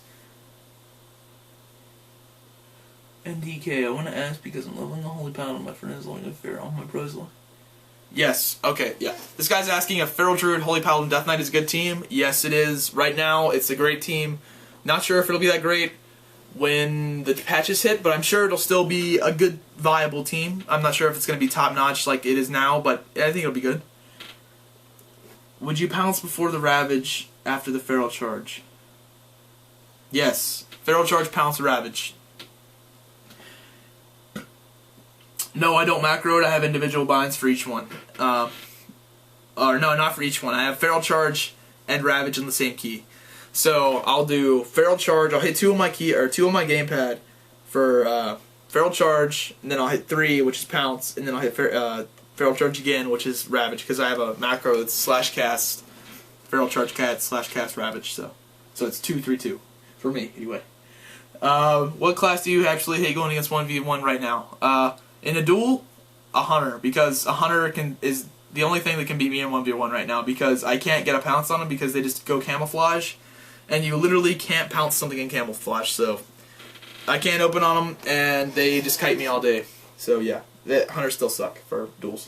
NDK, I want to ask because I'm leveling the Holy Paladin, my friend is leveling a Feral, my bro's leveling. Yes, okay, yeah. This guy's asking if Feral Druid, Holy Paladin, Death Knight is a good team. Yes, it is. Right now, it's a great team. Not sure if it'll be that great when the patches hit, but I'm sure it'll still be a good, viable team. I'm not sure if it's going to be top-notch like it is now, but I think it'll be good. Would you pounce before the Ravage after the Feral Charge? Yes. Feral Charge, pounce, Ravage. No, I don't macro it. I have individual binds for each one. Or no, not for each one. I have Feral Charge and Ravage in the same key. So I'll do Feral Charge. I'll hit 2 on my key or 2 on my gamepad for Feral Charge, and then I'll hit 3, which is Pounce, and then I'll hit Feral Charge again, which is Ravage, because I have a macro that's /cast Feral Charge Cat /cast Ravage, so it's 2/3/2 for me anyway. What class do you actually hate going against 1v1 right now? In a duel, a Hunter, because a Hunter is the only thing that can beat me in 1v1 right now, because I can't get a pounce on them because they just go camouflage, and you literally can't pounce something in camouflage, so I can't open on them, and they just kite me all day. So yeah, the Hunters still suck for duels.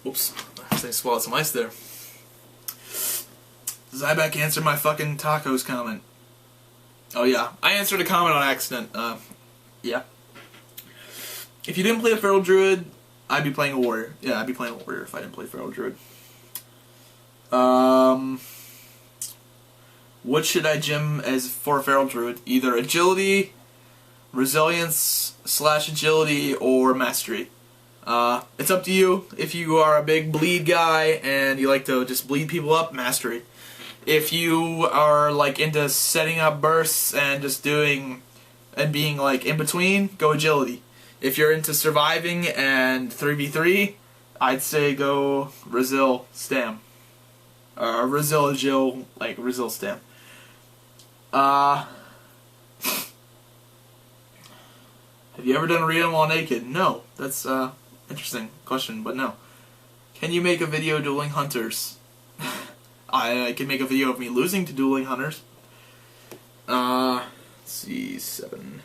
Oops, I swallowed some ice there. Zybak answered my fucking tacos comment. Oh yeah, I answered a comment on accident. Yeah. If you didn't play a Feral Druid, I'd be playing a Warrior. Yeah, I'd be playing a Warrior if I didn't play Feral Druid. What should I gym as for a Feral Druid? Either Agility, Resilience / Agility, or Mastery. It's up to you. If you are a big bleed guy and you like to just bleed people up, Mastery. If you are like into setting up bursts and just doing and being like in between, go Agility. If you're into surviving and 3v3, I'd say go Resil Stam. Resil Agil, like Resil Stam. Have you ever done arena while naked? No. That's interesting question, but no. Can you make a video dueling hunters? I can make a video of me losing to dueling hunters. Let's see, 7.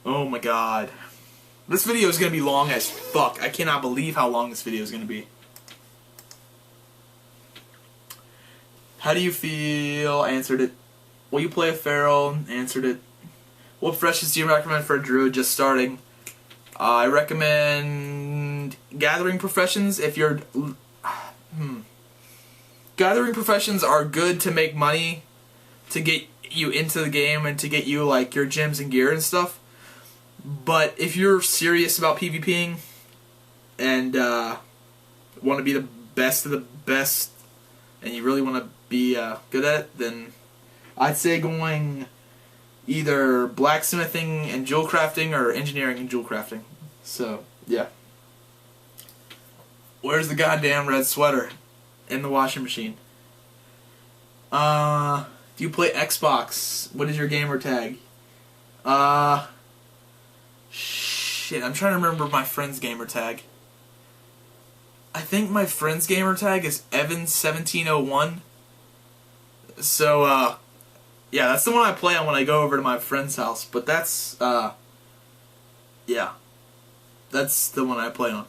Oh my god. This video is going to be long as fuck. I cannot believe how long this video is going to be. How do you feel? I answered it. Will you play a Feral? Answered it. What professions do you recommend for a Druid just starting? I recommend gathering professions if you're... Gathering professions are good to make money, to get you into the game and to get you like your gems and gear and stuff. But if you're serious about PvPing and want to be the best of the best and you really want to be good at it, then I'd say going either blacksmithing and jewel crafting or engineering and jewel crafting. So, yeah. Where's the goddamn red sweater? In the washing machine. Do you play Xbox? What is your gamer tag? Shit, I'm trying to remember my friend's gamer tag. I think my friend's gamer tag is Evan1701. So, yeah, that's the one I play on when I go over to my friend's house. But that's, yeah. That's the one I play on.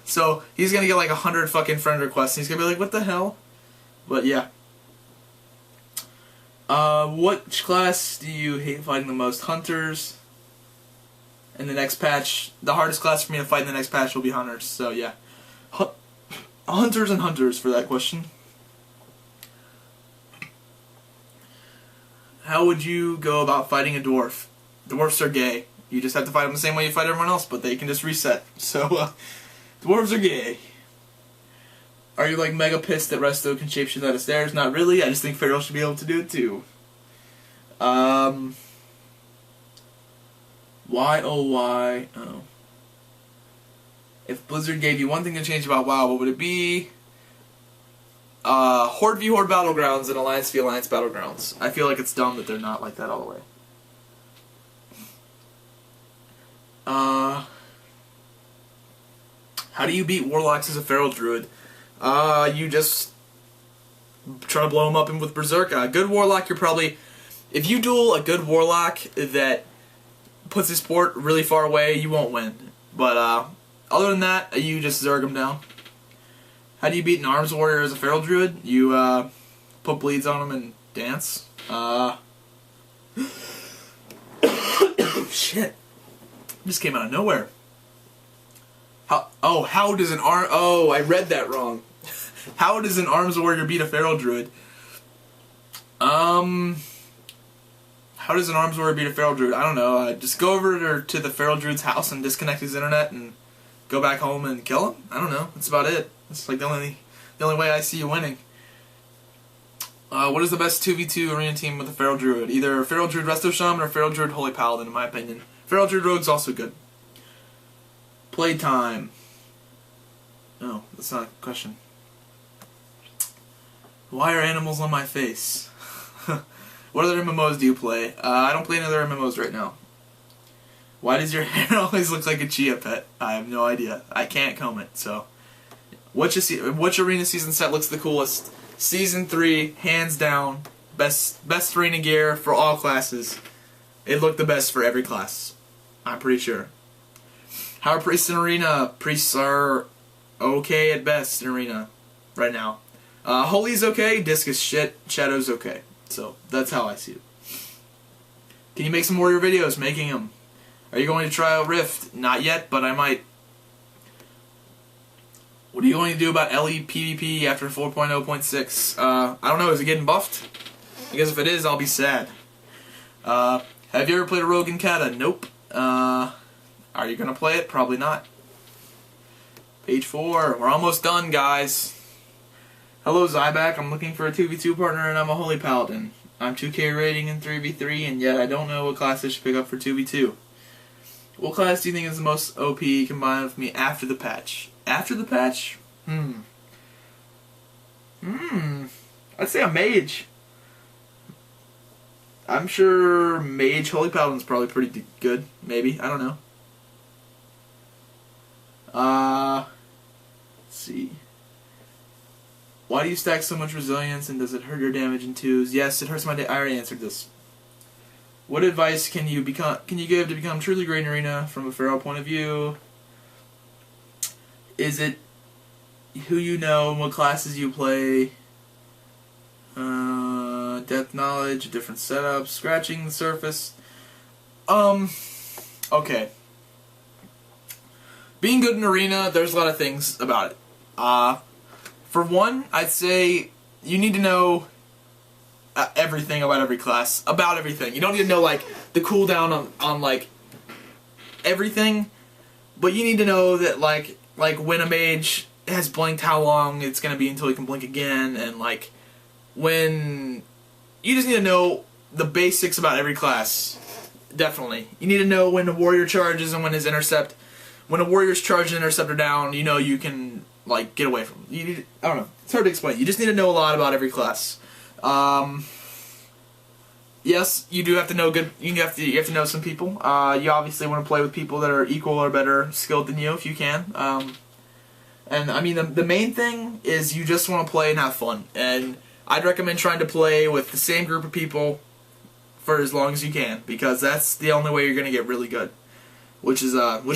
So, he's gonna get like 100 fucking friend requests, and he's gonna be like, what the hell? But, yeah. Which class do you hate fighting the most? Hunters. In the next patch, the hardest class for me to fight in the next patch will be Hunters. So, yeah. Hunters and Hunters for that question. How would you go about fighting a Dwarf? Dwarfs are gay. You just have to fight them the same way you fight everyone else, but they can just reset. So, Dwarves are gay. Are you like mega pissed that Resto can shapeshift out of stairs? Not really, I just think Feral should be able to do it too. Why, oh why, oh. If Blizzard gave you one thing to change about WoW, what would it be? Horde v Horde Battlegrounds and Alliance v Alliance Battlegrounds. I feel like it's dumb that they're not like that all the way. How do you beat Warlocks as a Feral Druid? You just try to blow them up with Berserk. A good Warlock, you're probably... If you duel a good Warlock that puts his port really far away, you won't win. But, other than that, you just Zerg them down. How do you beat an Arms Warrior as a Feral Druid? You, put bleeds on them and dance. Shit. Just came out of nowhere. How does an I read that wrong. How does an Arms Warrior beat a Feral Druid? How does an Arms Warrior beat a Feral Druid? I don't know. Just go over to the Feral Druid's house and disconnect his internet and go back home and kill him? I don't know. That's about it. It's like the only way I see you winning. What is the best 2v2 arena team with a Feral Druid? Either Feral Druid Resto Shaman or Feral Druid Holy Paladin, in my opinion. Feral Druid Rogue's also good. Playtime. No, that's not a question. Why are animals on my face? What other MMOs do you play? I don't play any other MMOs right now. Why does your hair always look like a chia pet? I have no idea. I can't comb it, so. Which arena season set looks the coolest? Season 3, hands down. Best arena gear for all classes. It looked the best for every class. I'm pretty sure. How are priests in arena? Priests are okay at best in arena right now. Holy's okay, Disc is shit, Shadow's okay. So, that's how I see it. Can you make some warrior videos? Making them. Are you going to try out Rift? Not yet, but I might. What are you going to do about LE PvP after 4.0.6? I don't know, is it getting buffed? Because if it is, I'll be sad. Have you ever played a Rogue in Kata? Nope. Are you going to play it? Probably not. Page 4. We're almost done, guys. Hello, Zybak. I'm looking for a 2v2 partner and I'm a Holy Paladin. I'm 2k rating in 3v3 and yet I don't know what class I should pick up for 2v2. What class do you think is the most OP combined with me after the patch? After the patch? I'd say a mage. I'm sure mage Holy Paladin's probably pretty good. Maybe. I don't know. Let's see. Why do you stack so much resilience and does it hurt your damage in 2s? Yes, it hurts my I already answered this. What advice can you give to become truly great in arena from a feral point of view? Is it who you know and what classes you play? Depth knowledge, different setups, scratching the surface. Okay. Being good in arena, there's a lot of things about it. For one, I'd say you need to know everything about every class. About everything. You don't need to know, like, the cooldown on like, everything. But you need to know that, like when a mage has blinked, how long it's going to be until he can blink again. And, like, when... You just need to know the basics about every class. Definitely. You need to know when a warrior charges and when his intercept... When a warrior's charge and interceptor down, you know you can, like, get away from him. You need, I don't know. It's hard to explain. You just need to know a lot about every class. Yes, you do have to know you have to know some people. You obviously want to play with people that are equal or better skilled than you if you can. And I mean the main thing is you just want to play and have fun. And I'd recommend trying to play with the same group of people for as long as you can because that's the only way you're going to get really good. Which is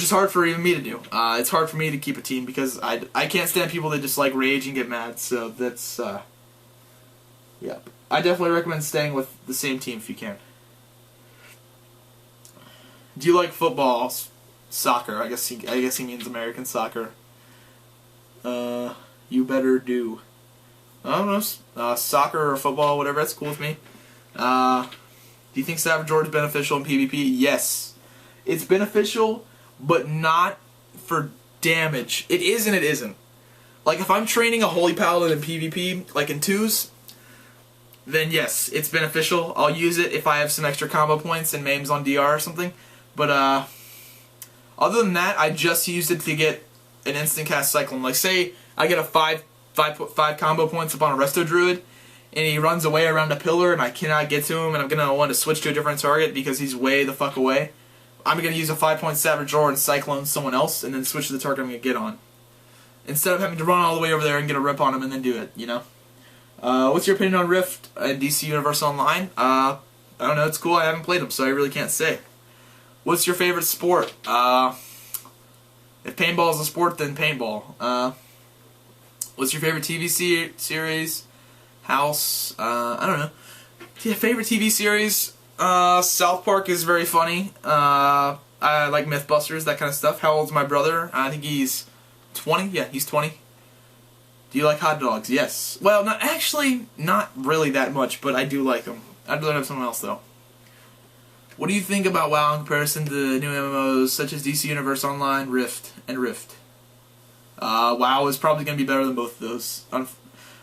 hard for even me to do. It's hard for me to keep a team because I can't stand people that just like rage and get mad. So that's yeah. I definitely recommend staying with the same team if you can. Do you like football, soccer? I guess he means American soccer. You better do. I don't know. Soccer or football, whatever. That's cool with me. Do you think Savage Order is beneficial in PvP? Yes. It's beneficial, but not for damage. It is and it isn't. Like, if I'm training a Holy Paladin in PvP, like in 2s, then yes, it's beneficial. I'll use it if I have some extra combo points and Maims on DR or something. But, other than that, I just used it to get an instant cast Cyclone. Like, say I get a 5 combo points up on a Resto Druid, and he runs away around a pillar, and I cannot get to him, and I'm going to want to switch to a different target because he's way the fuck away. I'm going to use a 5-point Savage Roar and Cyclone someone else, and then switch to the target I'm going to get on. Instead of having to run all the way over there and get a rip on him and then do it, you know? What's your opinion on Rift and DC Universe Online? I don't know, it's cool, I haven't played them, so I really can't say. What's your favorite sport? If paintball is a sport, then paintball. What's your favorite TV series? House? I don't know. Yeah, favorite TV series? South Park is very funny. I like Mythbusters, that kind of stuff. How old's my brother? I think he's 20. Yeah, he's 20. Do you like hot dogs? Yes. Well, not really that much, but I do like them. I'd rather have someone else, though. What do you think about WoW in comparison to the new MMOs, such as DC Universe Online, Rift, and Rift? WoW is probably going to be better than both of those.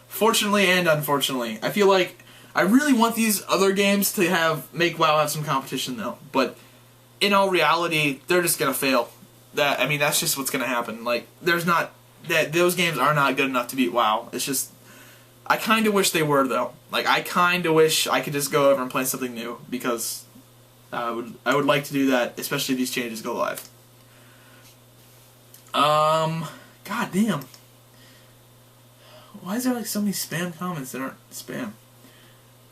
Fortunately and unfortunately. I feel like I really want these other games to make WoW have some competition though, but in all reality, they're just gonna fail. I mean, that's just what's gonna happen. Like, those games are not good enough to beat WoW. It's just, I kind of wish they were though. Like, I kind of wish I could just go over and play something new, because I would like to do that, especially if these changes go live. God damn. Why is there like so many spam comments that aren't spam?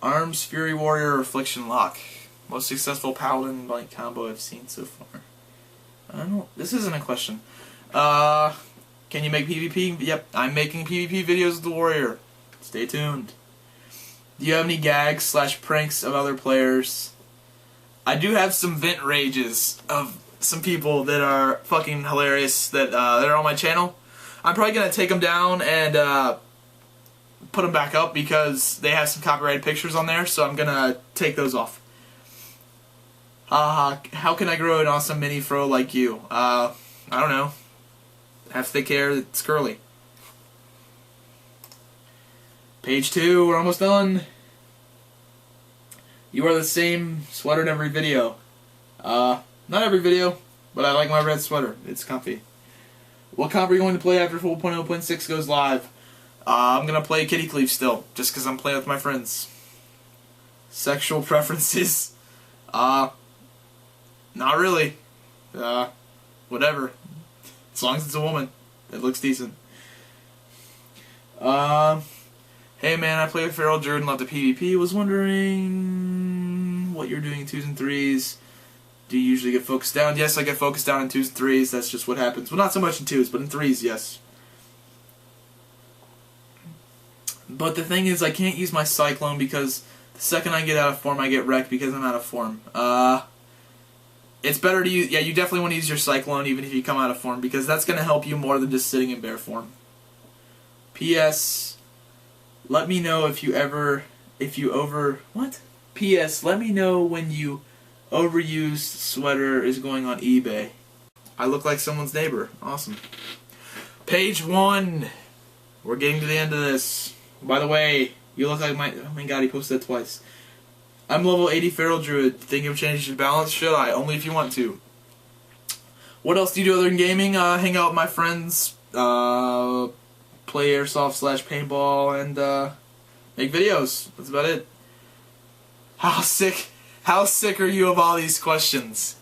Arms, Fury Warrior, Affliction Lock. Most successful Paladin like combo I've seen so far. I don't know. This isn't a question. Can you make PvP? Yep, I'm making PvP videos with the Warrior. Stay tuned. Do you have any gags / pranks of other players? I do have some vent rages of some people that are fucking hilarious that are on my channel. I'm probably gonna take them down and put them back up because they have some copyrighted pictures on there, so I'm gonna take those off. How can I grow an awesome mini fro like you? I don't know. Have thick hair that's curly. Page 2, we're almost done. You wear the same sweater in every video. Not every video, but I like my red sweater. It's comfy. What comp are you going to play after 4.0.6 goes live? I'm going to play Kitty Cleave still, just because I'm playing with my friends. Sexual preferences? Not really. Whatever. As long as it's a woman. It looks decent. Hey man, I play with Feral Druid and love the PvP. Was wondering what you're doing in 2s and 3s. Do you usually get focused down? Yes, I get focused down in 2s and 3s. That's just what happens. Well, not so much in 2s, but in 3s, yes. But the thing is, I can't use my Cyclone because the second I get out of form, I get wrecked because I'm out of form. It's better to use... Yeah, you definitely want to use your Cyclone even if you come out of form, because that's going to help you more than just sitting in bear form. P.S. Let me know if you What? P.S. Let me know when you overused sweater is going on eBay. I look like someone's neighbor. Awesome. Page 1. We're getting to the end of this. By the way, you look like my... Oh my god, he posted that twice. I'm level 80 Feral Druid. Thinking of changing your balance? Should I? Only if you want to. What else do you do other than gaming? Hang out with my friends. Play airsoft / paintball. And make videos. That's about it. How sick are you of all these questions?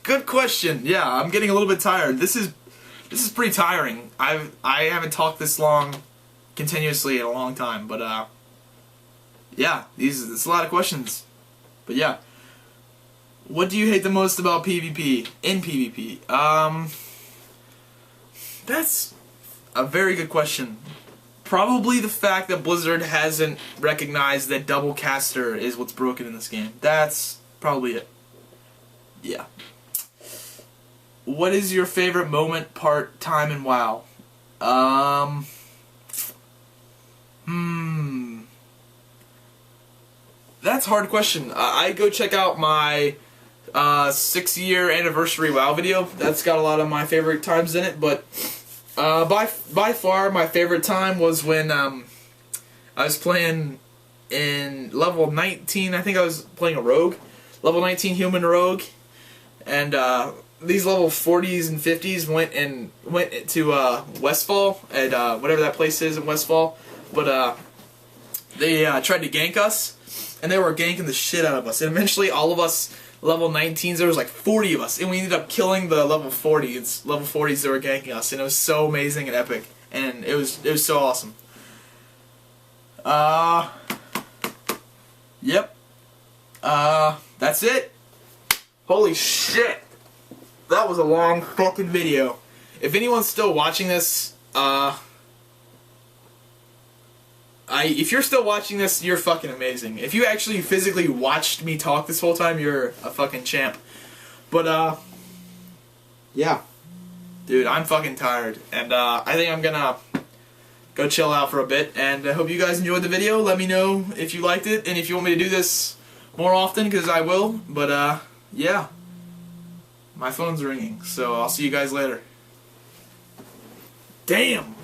Good question. Yeah, I'm getting a little bit tired. This is pretty tiring. I haven't talked this long continuously in a long time, but yeah, it's a lot of questions. But yeah. What do you hate the most about PvP? In PvP? That's a very good question. Probably the fact that Blizzard hasn't recognized that double caster is what's broken in this game. That's probably it. Yeah. What is your favorite moment, part, time in WoW? That's a hard question. I go check out my 6-year anniversary WoW video. That's got a lot of my favorite times in it, but by far my favorite time was when I was playing in level 19. I think I was playing a rogue, level 19 human rogue, and these level 40s and 50s went to Westfall at whatever that place is in Westfall, but they tried to gank us, and they were ganking the shit out of us, and eventually all of us level 19s, there was like 40 of us, and we ended up killing the level 40s that were ganking us, and it was so amazing and epic, and it was so awesome. Yep. That's it. Holy shit. That was a long fucking video. If anyone's still watching this, if you're still watching this, you're fucking amazing. If you actually physically watched me talk this whole time, you're a fucking champ. But, yeah. Dude, I'm fucking tired. And, I think I'm gonna go chill out for a bit. And I hope you guys enjoyed the video. Let me know if you liked it, and if you want me to do this more often, because I will. But, yeah. My phone's ringing, so I'll see you guys later. Damn!